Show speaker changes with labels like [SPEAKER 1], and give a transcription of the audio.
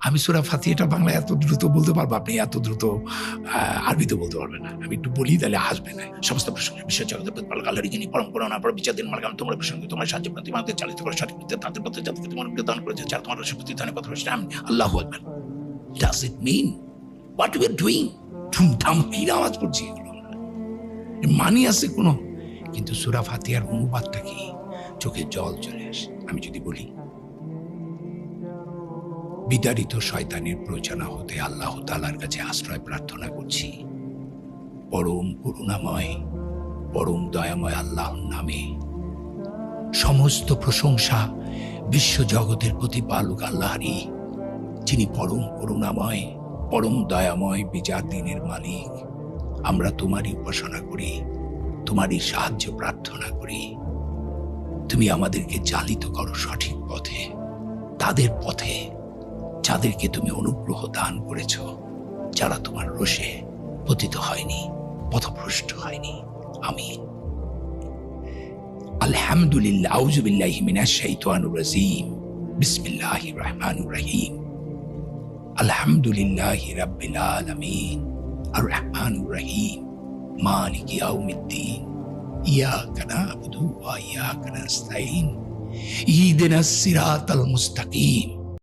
[SPEAKER 1] আমি সূরা ফাতিহাটা বাংলায় এত দ্রুত বলতে পারবো, আপনি এত দ্রুত আরবিতে বলতে পারবেন না। আমি একটু বলি তাহলে হাসবে না। সমস্ত প্রসঙ্গে বিশ্ব জগতের প্রতিপালক আল্লাহরই যিনি পরম করুণা পরম বিচারদিন মালিক, আমি তোমার প্রসঙ্গে তোমার সাহায্য প্রার্থী, তোমাদের চালিত করে সঠিক পথে তাদের পথে যাদেরকে তোমার দান করেছে, যারা তোমার রসে প্রতিদানে পথ রয়েছে। আমি আল্লাহু আকবার। Does it mean what we are doing? ধুমধাম কি আওয়াজ করছি, মানি আছে কোনো? কিন্তু সূরা ফাতিহার অনুবাদটা কি? চোখে জল চলে আসে। আমি যদি বলি, বিতাড়িত শয়তানের প্ররোচনা হতে আল্লাহ তাআলার কাছে আশ্রয় প্রার্থনা করছি। পরম করুণাময় পরম দয়াময় আল্লাহর নামে সমস্ত প্রশংসা বিশ্ব জগতের প্রতিপালক আল্লাহরই, যিনি পরম করুণাময় পরম দয়াময় বিচার দিনের মালিক। আমরা তোমারই উপাসনা করি, তোমারই সাহায্য প্রার্থনা করি। তুমি আমাদেরকে চালিত করো সঠিক পথে, তাদের পথে যাদেরকে তুমি অনুগ্রহ দান করেছ, যারা তোমার রোষে পতিত হয়নি, পথভ্রষ্ট হয়নি। আমিন। আলহামদুলিল্লাহ। আউযু বিল্লাহি মিনাশ শাইতানির রাজীম। বিসমিল্লাহির রহমানির রহিম। আলহামদুলিল্লাহি রাব্বিল আলামিন আর রহমানির রহিম মালিকি ইয়াউমিদ্দিন ইয়াকা না'বুদু ওয়া ইয়াকা নাস্তাঈন ইহদিনাস সিরাতাল মুস্তাকিম